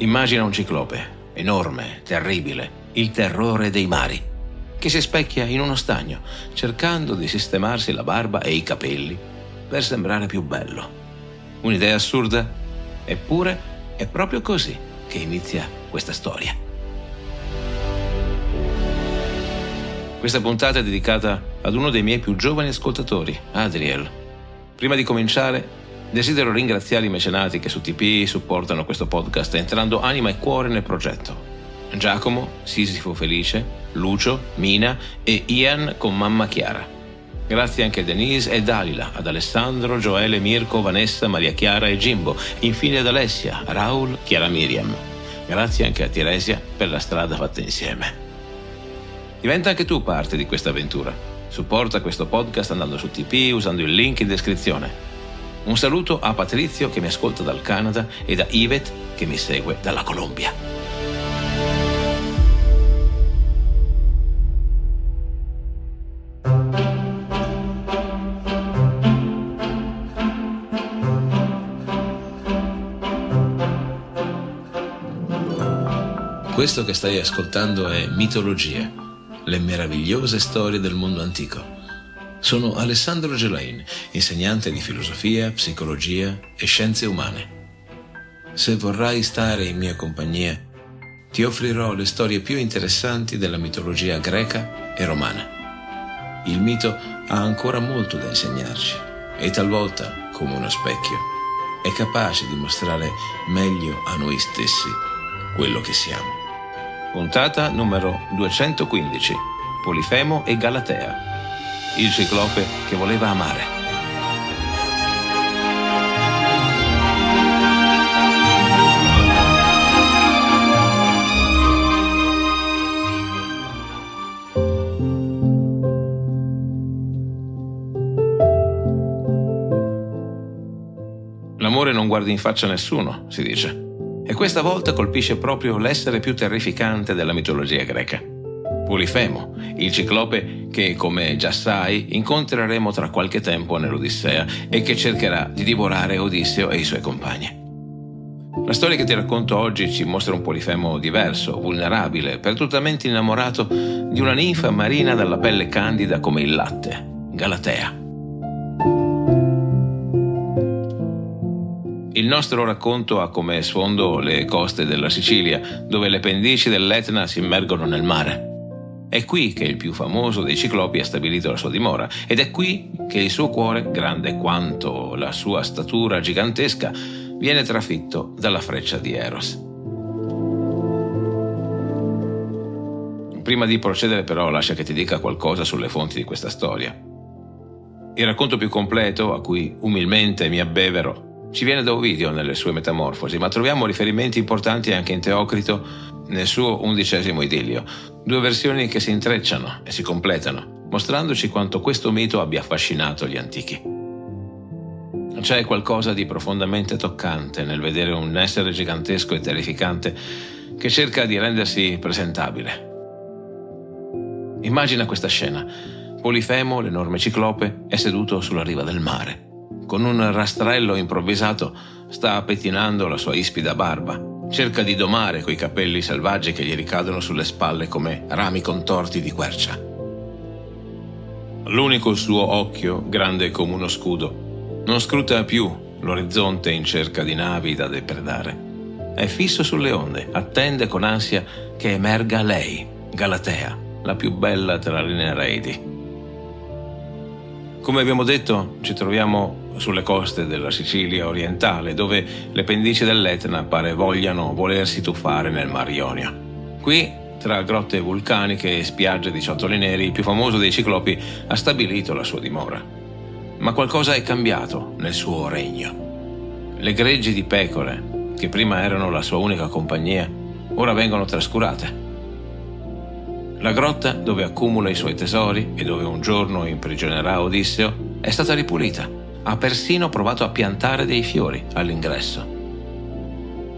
Immagina un ciclope, enorme, terribile, il terrore dei mari, che si specchia in uno stagno, cercando di sistemarsi la barba e i capelli per sembrare più bello. Un'idea assurda? Eppure è proprio così che inizia questa storia. Questa puntata è dedicata ad uno dei miei più giovani ascoltatori, Adriel. Prima di cominciare, desidero ringraziare i mecenati che su Tipeee supportano questo podcast entrando anima e cuore nel progetto. Giacomo, Sisifo Felice, Lucio, Mina e Ian con mamma Chiara. Grazie anche a Denise e Dalila, ad Alessandro, Gioele, Mirko, Vanessa, Maria Chiara e Jimbo. Infine ad Alessia, Raul, Chiara Miriam. Grazie anche a Tiresia per la strada fatta insieme. Diventa anche tu parte di questa avventura. Supporta questo podcast andando su Tipeee usando il link in descrizione. Un saluto a Patrizio che mi ascolta dal Canada e a Yvette che mi segue dalla Colombia. Questo che stai ascoltando è Mitologie, le meravigliose storie del mondo antico. Sono Alessandro Gelain, insegnante di filosofia, psicologia e scienze umane. Se vorrai stare in mia compagnia, ti offrirò le storie più interessanti della mitologia greca e romana. Il mito ha ancora molto da insegnarci e talvolta, come uno specchio, è capace di mostrare meglio a noi stessi quello che siamo. Puntata numero 215. Polifemo e Galatea. Il ciclope che voleva amare. L'amore non guarda in faccia a nessuno, si dice. E questa volta colpisce proprio l'essere più terrificante della mitologia greca. Polifemo, il ciclope che, come già sai, incontreremo tra qualche tempo nell'Odissea e che cercherà di divorare Odisseo e i suoi compagni. La storia che ti racconto oggi ci mostra un Polifemo diverso, vulnerabile, perdutamente innamorato di una ninfa marina dalla pelle candida come il latte, Galatea. Il nostro racconto ha come sfondo le coste della Sicilia, dove le pendici dell'Etna si immergono nel mare. È qui che il più famoso dei ciclopi ha stabilito la sua dimora ed è qui che il suo cuore, grande quanto la sua statura gigantesca, viene trafitto dalla freccia di Eros. Prima di procedere però lascia che ti dica qualcosa sulle fonti di questa storia. Il racconto più completo, a cui umilmente mi abbevero, ci viene da Ovidio nelle sue Metamorfosi, ma troviamo riferimenti importanti anche in Teocrito nel suo 11° Idillio, due versioni che si intrecciano e si completano, mostrandoci quanto questo mito abbia affascinato gli antichi. C'è qualcosa di profondamente toccante nel vedere un essere gigantesco e terrificante che cerca di rendersi presentabile. Immagina questa scena. Polifemo, l'enorme ciclope, è seduto sulla riva del mare. Con un rastrello improvvisato sta pettinando la sua ispida barba. Cerca di domare quei capelli selvaggi che gli ricadono sulle spalle come rami contorti di quercia. L'unico suo occhio, grande come uno scudo, non scruta più l'orizzonte in cerca di navi da depredare. È fisso sulle onde, attende con ansia che emerga lei, Galatea, la più bella tra le Nereidi. Come abbiamo detto, ci troviamo sulle coste della Sicilia orientale, dove le pendici dell'Etna pare vogliano volersi tuffare nel Mar Ionio. Qui, tra grotte vulcaniche e spiagge di ciottoli neri, il più famoso dei ciclopi ha stabilito la sua dimora. Ma qualcosa è cambiato nel suo regno. Le greggi di pecore, che prima erano la sua unica compagnia, ora vengono trascurate. La grotta dove accumula i suoi tesori e dove un giorno imprigionerà Odisseo è stata ripulita. Ha persino provato a piantare dei fiori all'ingresso.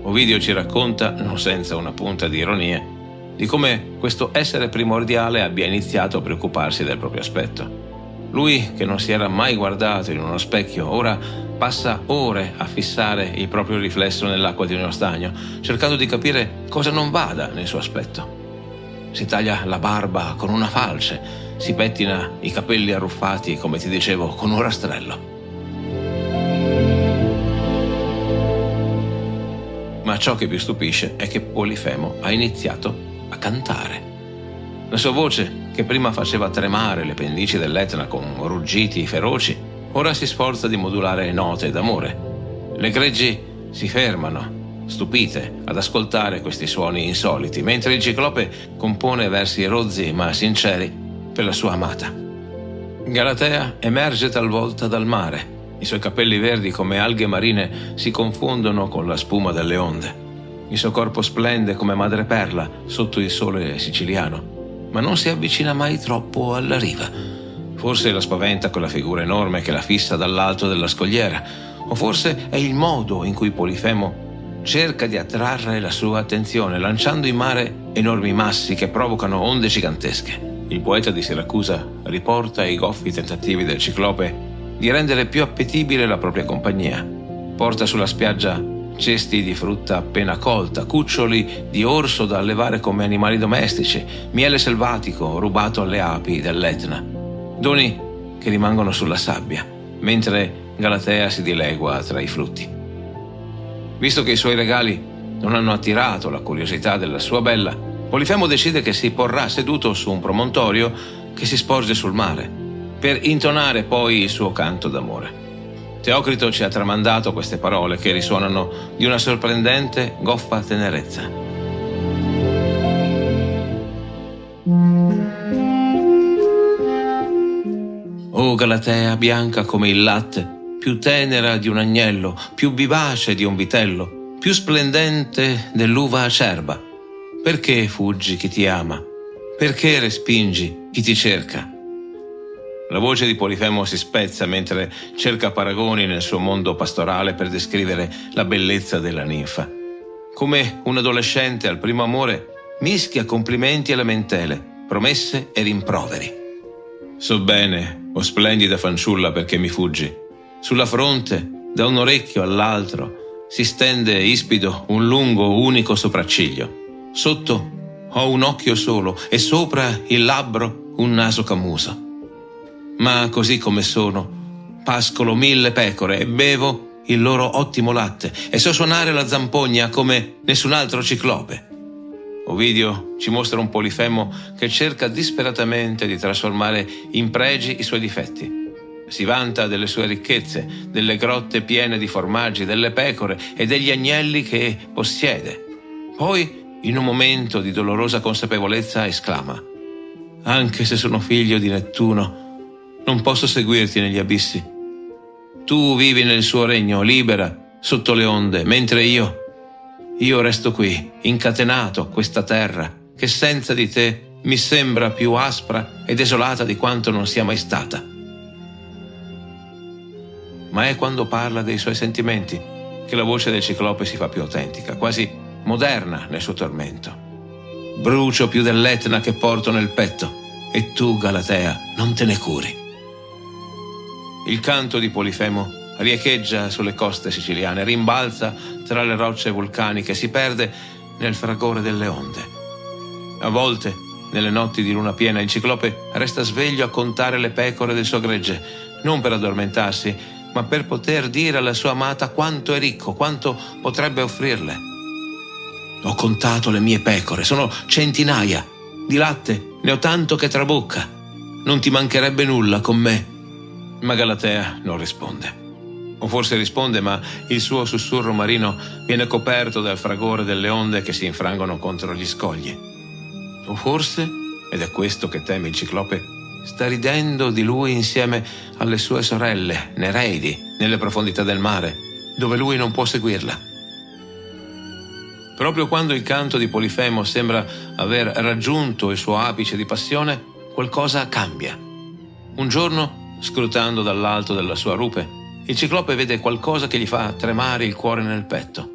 Ovidio ci racconta, non senza una punta di ironia, di come questo essere primordiale abbia iniziato a preoccuparsi del proprio aspetto. Lui, che non si era mai guardato in uno specchio, ora passa ore a fissare il proprio riflesso nell'acqua di uno stagno, cercando di capire cosa non vada nel suo aspetto. Si taglia la barba con una falce, si pettina i capelli arruffati, come ti dicevo, con un rastrello. Ma ciò che più stupisce è che Polifemo ha iniziato a cantare. La sua voce, che prima faceva tremare le pendici dell'Etna con ruggiti feroci, ora si sforza di modulare note d'amore. Le greggi si fermano, stupite, ad ascoltare questi suoni insoliti, mentre il ciclope compone versi rozzi ma sinceri per la sua amata. Galatea emerge talvolta dal mare. I suoi capelli verdi come alghe marine si confondono con la spuma delle onde. Il suo corpo splende come madreperla sotto il sole siciliano, ma non si avvicina mai troppo alla riva. Forse la spaventa quella figura enorme che la fissa dall'alto della scogliera, o forse è il modo in cui Polifemo cerca di attrarre la sua attenzione, lanciando in mare enormi massi che provocano onde gigantesche. Il poeta di Siracusa riporta i goffi tentativi del ciclope di rendere più appetibile la propria compagnia. Porta sulla spiaggia cesti di frutta appena colta, cuccioli di orso da allevare come animali domestici, miele selvatico rubato alle api dell'Etna. Doni che rimangono sulla sabbia, mentre Galatea si dilegua tra i frutti. Visto che i suoi regali non hanno attirato la curiosità della sua bella, Polifemo decide che si porrà seduto su un promontorio che si sporge sul mare, per intonare poi il suo canto d'amore. Teocrito ci ha tramandato queste parole che risuonano di una sorprendente, goffa tenerezza. O Galatea bianca come il latte, più tenera di un agnello, più vivace di un vitello, più splendente dell'uva acerba, perché fuggi chi ti ama? Perché respingi chi ti cerca? La voce di Polifemo si spezza mentre cerca paragoni nel suo mondo pastorale per descrivere la bellezza della ninfa. Come un adolescente al primo amore, mischia complimenti e lamentele, promesse e rimproveri. So bene, o splendida fanciulla, perché mi fuggi. Sulla fronte, da un orecchio all'altro, si stende ispido un lungo unico sopracciglio. Sotto ho un occhio solo e sopra il labbro un naso camuso. Ma così come sono, pascolo 1000 pecore e bevo il loro ottimo latte e so suonare la zampogna come nessun altro ciclope. Ovidio ci mostra un Polifemo che cerca disperatamente di trasformare in pregi i suoi difetti. Si vanta delle sue ricchezze, delle grotte piene di formaggi, delle pecore e degli agnelli che possiede. Poi, in un momento di dolorosa consapevolezza, esclama: «Anche se sono figlio di Nettuno, non posso seguirti negli abissi. Tu vivi nel suo regno, libera, sotto le onde, mentre io resto qui, incatenato a questa terra, che senza di te mi sembra più aspra e desolata di quanto non sia mai stata». Ma è quando parla dei suoi sentimenti che la voce del ciclope si fa più autentica, quasi moderna nel suo tormento. «Brucio più dell'Etna che porto nel petto, e tu, Galatea, non te ne curi». Il canto di Polifemo riecheggia sulle coste siciliane, rimbalza tra le rocce vulcaniche, si perde nel fragore delle onde. A volte, nelle notti di luna piena, il ciclope resta sveglio a contare le pecore del suo gregge, non per addormentarsi, ma per poter dire alla sua amata quanto è ricco, quanto potrebbe offrirle. «Ho contato le mie pecore, sono centinaia. Di latte ne ho tanto che trabocca. Non ti mancherebbe nulla con me». Ma Galatea non risponde. O forse risponde, ma il suo sussurro marino viene coperto dal fragore delle onde che si infrangono contro gli scogli. O forse, ed è questo che teme il ciclope, sta ridendo di lui insieme alle sue sorelle, Nereidi, nelle profondità del mare, dove lui non può seguirla. Proprio quando il canto di Polifemo sembra aver raggiunto il suo apice di passione, qualcosa cambia. Un giorno, scrutando dall'alto della sua rupe, il ciclope vede qualcosa che gli fa tremare il cuore nel petto.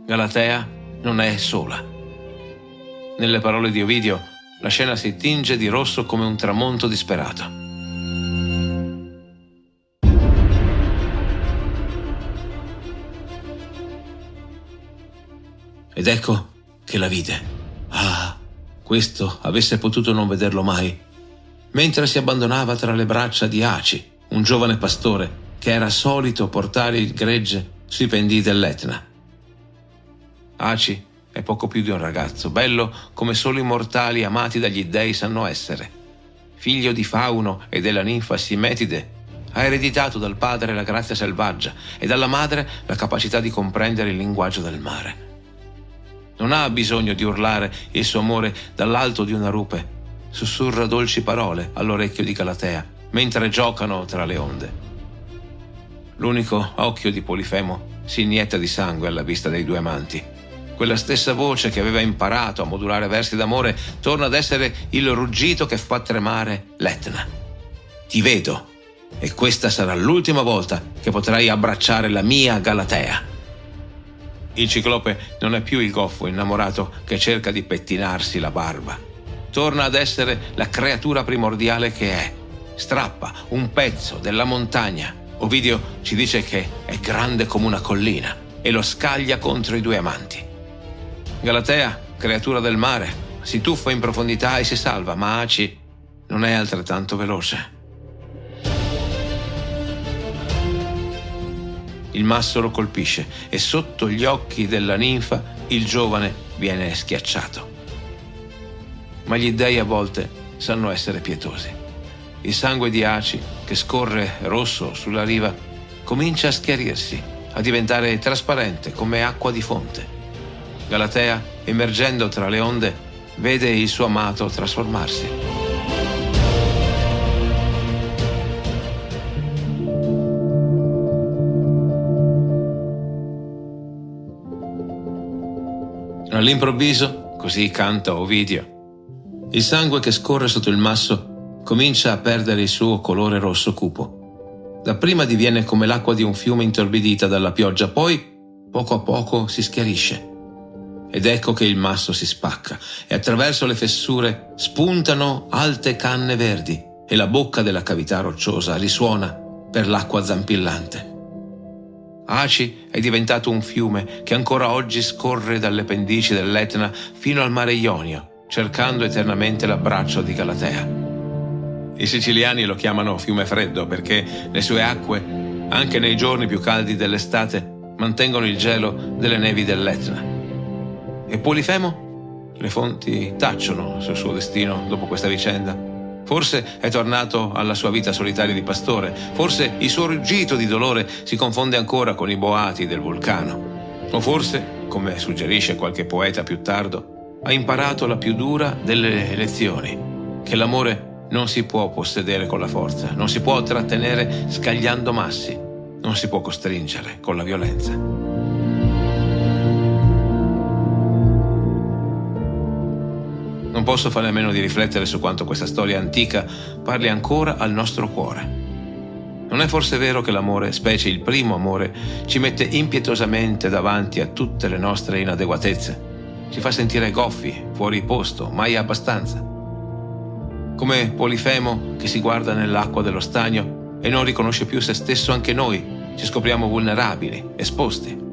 Galatea non è sola. Nelle parole di Ovidio, la scena si tinge di rosso come un tramonto disperato. ed ecco che la vide. Ah, questo avesse potuto non vederlo mai. Mentre si abbandonava tra le braccia di Aci, un giovane pastore che era solito portare il gregge sui pendii dell'Etna. Aci è poco più di un ragazzo, bello come solo i mortali amati dagli dei sanno essere. Figlio di Fauno e della ninfa Simetide, ha ereditato dal padre la grazia selvaggia e dalla madre la capacità di comprendere il linguaggio del mare. Non ha bisogno di urlare il suo amore dall'alto di una rupe, sussurra dolci parole all'orecchio di Galatea mentre giocano tra le onde. L'unico occhio di Polifemo si inietta di sangue alla vista dei due amanti. Quella stessa voce che aveva imparato a modulare versi d'amore torna ad essere il ruggito che fa tremare l'Etna. Ti vedo, e questa sarà l'ultima volta che potrai abbracciare la mia Galatea. Il ciclope non è più il goffo innamorato che cerca di pettinarsi la barba. Torna ad essere la creatura primordiale che è. Strappa un pezzo della montagna. Ovidio ci dice che è grande come una collina e lo scaglia contro i due amanti. Galatea, creatura del mare, si tuffa in profondità e si salva, ma Aci non è altrettanto veloce. Il masso lo colpisce e sotto gli occhi della ninfa il giovane viene schiacciato. Ma gli dei a volte sanno essere pietosi. Il sangue di Aci, che scorre rosso sulla riva, comincia a schiarirsi, a diventare trasparente come acqua di fonte. Galatea, emergendo tra le onde, vede il suo amato trasformarsi. All'improvviso, così canta Ovidio, il sangue che scorre sotto il masso comincia a perdere il suo colore rosso cupo. Dapprima diviene come l'acqua di un fiume intorbidita dalla pioggia, poi poco a poco si schiarisce. Ed ecco che il masso si spacca e attraverso le fessure spuntano alte canne verdi e la bocca della cavità rocciosa risuona per l'acqua zampillante. Aci è diventato un fiume che ancora oggi scorre dalle pendici dell'Etna fino al mare Ionio, cercando eternamente l'abbraccio di Galatea. I siciliani lo chiamano fiume freddo perché le sue acque, anche nei giorni più caldi dell'estate, mantengono il gelo delle nevi dell'Etna. E Polifemo? Le fonti tacciono sul suo destino dopo questa vicenda. Forse è tornato alla sua vita solitaria di pastore, forse il suo ruggito di dolore si confonde ancora con i boati del vulcano. O forse, come suggerisce qualche poeta più tardo, ha imparato la più dura delle lezioni, che l'amore non si può possedere con la forza, non si può trattenere scagliando massi, non si può costringere con la violenza. Non posso fare a meno di riflettere su quanto questa storia antica parli ancora al nostro cuore. Non è forse vero che l'amore, specie il primo amore, ci mette impietosamente davanti a tutte le nostre inadeguatezze? Ci fa sentire goffi, fuori posto, mai abbastanza. Come Polifemo che si guarda nell'acqua dello stagno e non riconosce più se stesso, anche noi ci scopriamo vulnerabili, esposti.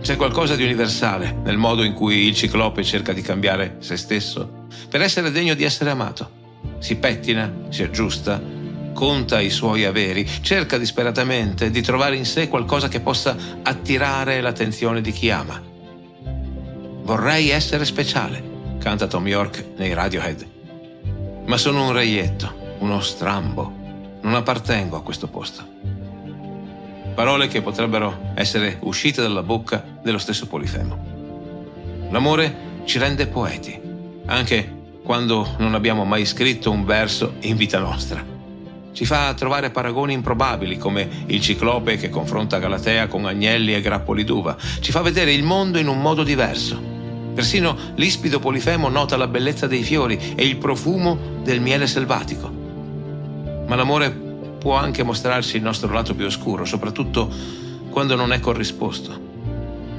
C'è qualcosa di universale nel modo in cui il ciclope cerca di cambiare se stesso per essere degno di essere amato. Si pettina, si aggiusta, conta i suoi averi, cerca disperatamente di trovare in sé qualcosa che possa attirare l'attenzione di chi ama. Vorrei essere speciale, canta Thom Yorke nei Radiohead. Ma sono un reietto, uno strambo. Non appartengo a questo posto. Parole che potrebbero essere uscite dalla bocca dello stesso Polifemo. L'amore ci rende poeti, anche quando non abbiamo mai scritto un verso in vita nostra. Ci fa trovare paragoni improbabili, come il ciclope che confronta Galatea con agnelli e grappoli d'uva. Ci fa vedere il mondo in un modo diverso. Persino l'ispido Polifemo nota la bellezza dei fiori e il profumo del miele selvatico. Ma l'amore può anche mostrarci il nostro lato più oscuro, soprattutto quando non è corrisposto.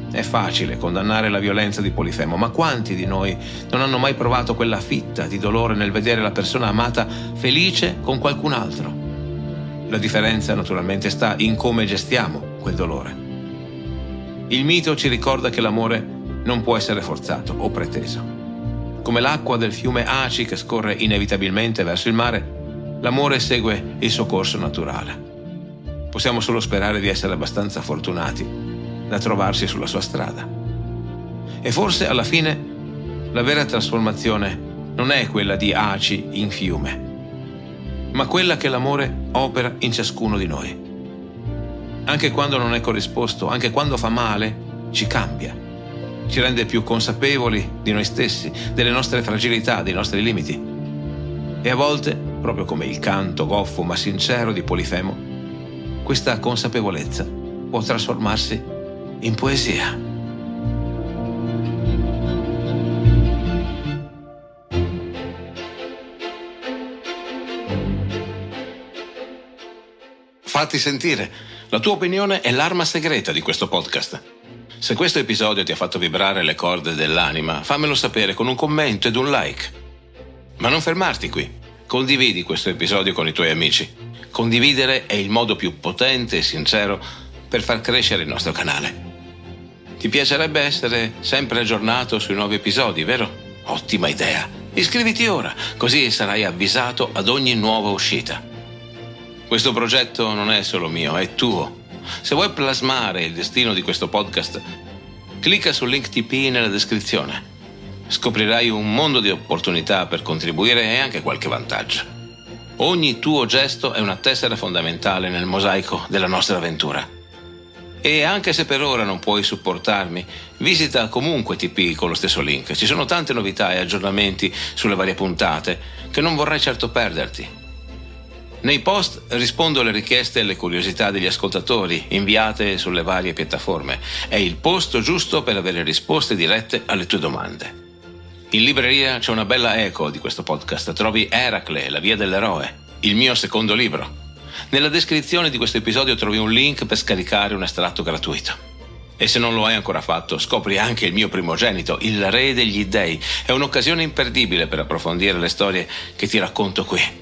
È facile condannare la violenza di Polifemo, ma quanti di noi non hanno mai provato quella fitta di dolore nel vedere la persona amata felice con qualcun altro? La differenza naturalmente sta in come gestiamo quel dolore. Il mito ci ricorda che l'amore non può essere forzato o preteso. Come l'acqua del fiume Aci che scorre inevitabilmente verso il mare, l'amore segue il suo corso naturale. Possiamo solo sperare di essere abbastanza fortunati da trovarsi sulla sua strada. E forse alla fine la vera trasformazione non è quella di Aci in fiume, ma quella che l'amore opera in ciascuno di noi. Anche quando non è corrisposto, anche quando fa male, ci cambia, ci rende più consapevoli di noi stessi, delle nostre fragilità, dei nostri limiti. E a volte, proprio come il canto goffo ma sincero di Polifemo, questa consapevolezza può trasformarsi in poesia. Fatti sentire. La tua opinione è l'arma segreta di questo podcast. Se questo episodio ti ha fatto vibrare le corde dell'anima, fammelo sapere con un commento ed un like. Ma non fermarti qui. Condividi questo episodio con i tuoi amici. Condividere è il modo più potente e sincero per far crescere il nostro canale. Ti piacerebbe essere sempre aggiornato sui nuovi episodi, vero? Ottima idea. Iscriviti ora, così sarai avvisato ad ogni nuova uscita. Questo progetto non è solo mio, è tuo. Se vuoi plasmare il destino di questo podcast, clicca sul link Tipeee nella descrizione. Scoprirai un mondo di opportunità per contribuire e anche qualche vantaggio. Ogni tuo gesto è una tessera fondamentale nel mosaico della nostra avventura. E anche se per ora non puoi supportarmi, visita comunque Tipeee con lo stesso link. Ci sono tante novità e aggiornamenti sulle varie puntate che non vorrai certo perderti. Nei post rispondo alle richieste e alle curiosità degli ascoltatori inviate sulle varie piattaforme. È il posto giusto per avere risposte dirette alle tue domande. In libreria c'è una bella eco di questo podcast. Trovi Eracle, la via dell'eroe, il mio secondo libro. Nella descrizione di questo episodio trovi un link per scaricare un estratto gratuito. E se non lo hai ancora fatto, scopri anche il mio primogenito, il Re degli Dei. È un'occasione imperdibile per approfondire le storie che ti racconto qui.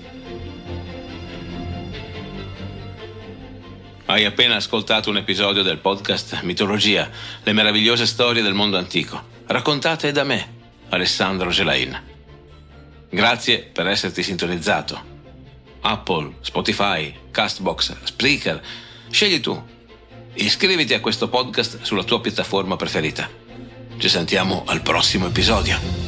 Hai appena ascoltato un episodio del podcast Mitologia, le meravigliose storie del mondo antico, raccontate da me, Alessandro Gelain. Grazie per esserti sintonizzato. Apple, Spotify, Castbox, Spreaker, scegli tu. Iscriviti a questo podcast sulla tua piattaforma preferita. Ci sentiamo al prossimo episodio.